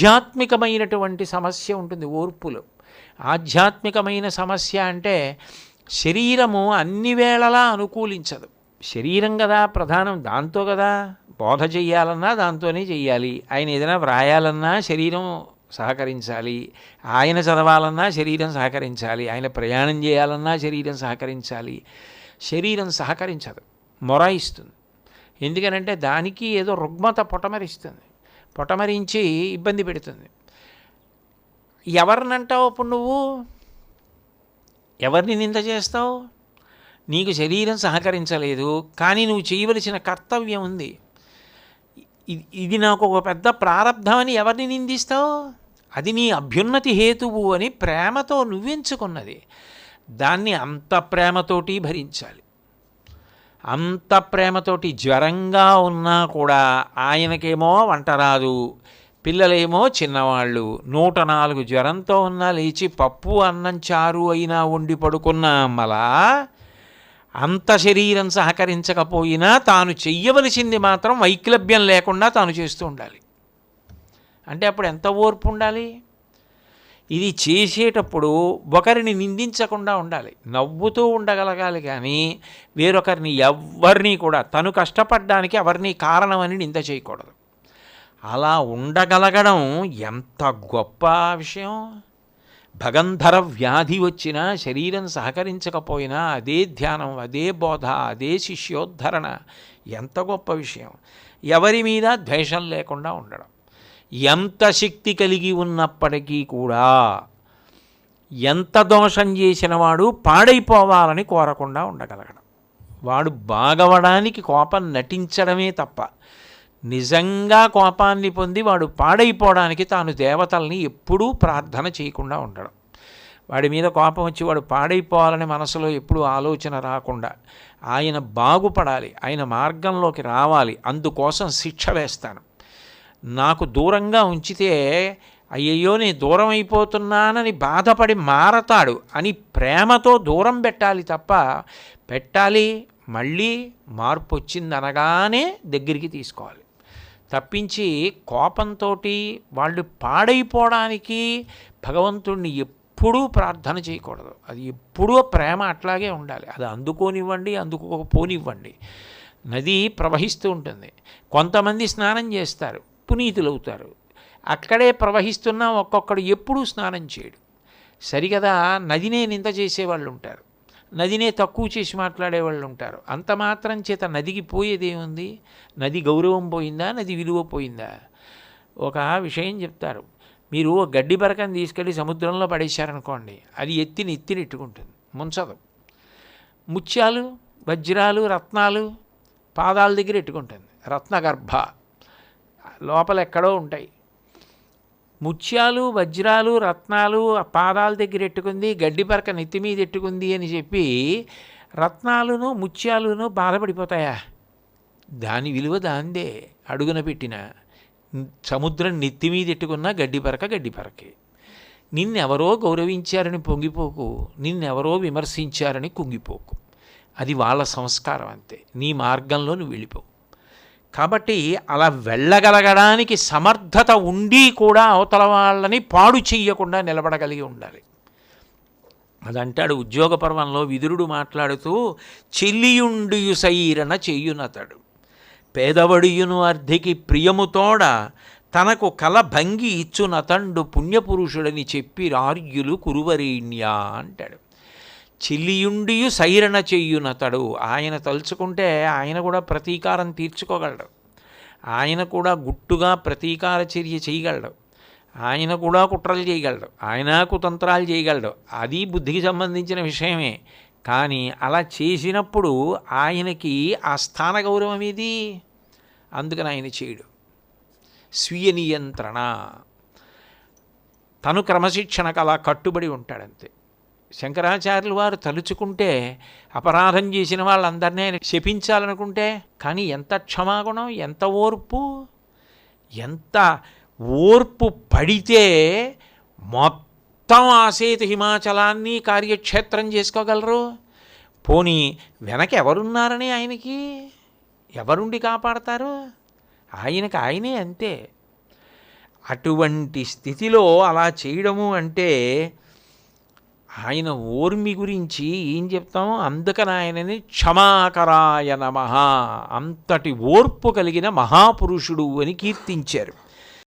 ఆధ్యాత్మికమైనటువంటి సమస్య ఉంటుంది ఓర్పులో. ఆధ్యాత్మికమైన సమస్య అంటే శరీరము అన్ని వేళలా అనుకూలించదు. శరీరం కదా ప్రధానం, దాంతో కదా బోధ చెయ్యాలన్నా దాంతోనే చెయ్యాలి. ఆయన ఏదైనా వ్రాయాలన్నా శరీరం సహకరించాలి, ఆయన చదవాలన్నా శరీరం సహకరించాలి, ఆయన ప్రయాణం చేయాలన్నా శరీరం సహకరించాలి. శరీరం సహకరించదు, మొరాయిస్తుంది. ఎందుకనంటే దానికి ఏదో రుగ్మత పొటమరిస్తుంది, పొటమరించి ఇబ్బంది పెడుతుంది. ఎవరినంటావు అప్పుడు నువ్వు? ఎవరిని నింద చేస్తావు? నీకు శరీరం సహకరించలేదు, కానీ నువ్వు చేయవలసిన కర్తవ్యం ఉంది. ఇది నాకు ఒక పెద్ద ప్రారంధం అని ఎవరిని నిందిస్తావు? అది నీ అభ్యున్నతి హేతువు అని ప్రేమతో నువ్వెంచుకున్నది. దాన్ని అంత ప్రేమతోటి భరించాలి. అంత ప్రేమతోటి జ్వరంగా ఉన్నా కూడా ఆయనకేమో వంట రాదు, పిల్లలేమో చిన్నవాళ్ళు, 104 జ్వరంతో ఉన్నా లేచి పప్పు అన్నం చారు అయినా వండి పడుకున్న అమ్మలా అంత శరీరం సహకరించకపోయినా తాను చెయ్యవలసింది మాత్రం వైక్లభ్యం లేకుండా తాను చేస్తూ ఉండాలి. అంటే అప్పుడు ఎంత ఓర్పు ఉండాలి? ఇది చేసేటప్పుడు ఒకరిని నిందించకుండా ఉండాలి, నవ్వుతూ ఉండగలగాలి. కానీ వేరొకరిని ఎవరిని కూడా తను కష్టపడ్డానికి ఎవరిని కారణమని నింద చేయకూడదు. అలా ఉండగలగడం ఎంత గొప్ప విషయం! భగంధర వ్యాధి వచ్చినా శరీరం సహకరించకపోయినా అదే ధ్యానం, అదే బోధ, అదే శిష్యోద్ధరణ. ఎంత గొప్ప విషయం! ఎవరి మీద ద్వేషం లేకుండా ఉండడం. ఎంత శక్తి కలిగి ఉన్నప్పటికీ కూడా ఎంత దోషం చేసిన వాడు పాడైపోవాలని కోరకుండా ఉండగలగడం. వాడు బాగవడానికి కోపం నటించడమే తప్ప నిజంగా కోపాన్ని పొంది వాడు పాడైపోవడానికి తాను దేవతల్ని ఎప్పుడూ ప్రార్థన చేయకుండా ఉండడం. వాడి మీద కోపం వచ్చి వాడు పాడైపోవాలని మనసులో ఎప్పుడూ ఆలోచన రాకుండా, ఆయన బాగుపడాలి, ఆయన మార్గంలోకి రావాలి, అందుకోసం శిక్ష వేస్తాను. నాకు దూరంగా ఉంచితే అయ్యయ్యో నేను దూరం అయిపోతున్నానని బాధపడి మారతాడు అని ప్రేమతో దూరం పెట్టాలి తప్ప, పెట్టాలి మళ్ళీ మార్పు వచ్చిందనగానే దగ్గరికి తీసుకోవాలి. తప్పించి కోపంతో వాళ్ళు పాడైపోవడానికి భగవంతుడిని ఎప్పుడూ ప్రార్థన చేయకూడదు. అది ఎప్పుడూ ప్రేమ అట్లాగే ఉండాలి. అది అందుకోనివ్వండి, అందుకోకపోనివ్వండి. నది ప్రవహిస్తూ ఉంటుంది. కొంతమంది స్నానం చేస్తారు, పునీతులవుతారు. అక్కడే ప్రవహిస్తున్నా ఒక్కొక్కడు ఎప్పుడూ స్నానం చేయడు. సరిగదా నదినే నింద చేసేవాళ్ళు ఉంటారు, నదినే తక్కువ చేసి మాట్లాడేవాళ్ళు ఉంటారు. అంత మాత్రం చేత నదికి పోయేదేముంది? నది గౌరవం పోయిందా? నది విలువ పోయిందా? ఒక విషయం చెప్తారు. మీరు గడ్డి బరకని తీసుకెళ్ళి సముద్రంలో పడేశారనుకోండి, అది ఎత్తినెట్టుకుంటుంది, ముంచదు. ముత్యాలు, వజ్రాలు, రత్నాలు పాదాల దగ్గర ఎట్టుకుంటుంది, రత్నగర్భ లోపల ఎక్కడో ఉంటాయి. ముత్యాలు, వజ్రాలు, రత్నాలు పాదాల దగ్గర ఎట్టుకుంది, గడ్డి పరక నెత్తి మీద ఎట్టుకుంది అని చెప్పి రత్నాలును ముత్యాలును బాధపడిపోతాయా? దాని విలువ దాందే. అడుగున పెట్టిన సముద్రం నెత్తి మీద ఎట్టుకున్న గడ్డి పరకే. నిన్నెవరో గౌరవించారని పొంగిపోకు, నిన్నెవరో విమర్శించారని కుంగిపోకు. అది వాళ్ళ సంస్కారం అంతే. నీ మార్గంలో నువ్వు వెళ్ళిపో. కాబట్టి అలా వెళ్ళగలగడానికి సమర్థత ఉండి కూడా అవతల వాళ్ళని పాడు చెయ్యకుండా నిలబడగలిగి ఉండాలి. అదంటాడు ఉద్యోగ పర్వంలో విదురుడు మాట్లాడుతూ, చెల్లియుండియు సైరణ చెయ్యునతడు పేదవడియును అర్ధికి ప్రియముతోడ తనకు కల భంగి ఇచ్చునతండు పుణ్యపురుషుడని చెప్పి రార్యులు కురువరేణ్యా అంటాడు. చెల్లియుండియు సైరణ చెయ్యునతడు. ఆయన తలుచుకుంటే ఆయన కూడా ప్రతీకారం తీర్చుకోగలడు, ఆయన కూడా గుట్టుగా ప్రతీకార చర్య చేయగలడు, ఆయన కూడా కుట్రలు చేయగలడు, ఆయన కుతంత్రాలు చేయగలడు. అది బుద్ధికి సంబంధించిన విషయమే. కానీ అలా చేసినప్పుడు ఆయనకి ఆ స్థాన గౌరవం ఏది? అందుకని ఆయన చేయడు. స్వీయ నియంత్రణ, తను క్రమశిక్షణకు అలా కట్టుబడి ఉంటాడంతే. శంకరాచార్యులు వారు తలుచుకుంటే అపరాధం చేసిన వాళ్ళందరినీ ఆయన శపించాలనుకుంటే, కానీ ఎంత క్షమాగుణం, ఎంత ఓర్పు, ఎంత ఓర్పు పడితే మొత్తం ఆసేతు హిమాచలాన్ని కార్యక్షేత్రం చేసుకోగలరు. పోనీ వెనక ఎవరున్నారని ఆయనకి ఎవరుండి కాపాడతారు? ఆయనకి ఆయనే అంతే. అటువంటి స్థితిలో అలా చేయడము అంటే ఆయన ఓర్మి గురించి ఏం చెప్తాం, అందుకని ఆయనని క్షమాకరాయ నమః, అంతటి ఓర్పు కలిగిన మహాపురుషుడు అని కీర్తించారు.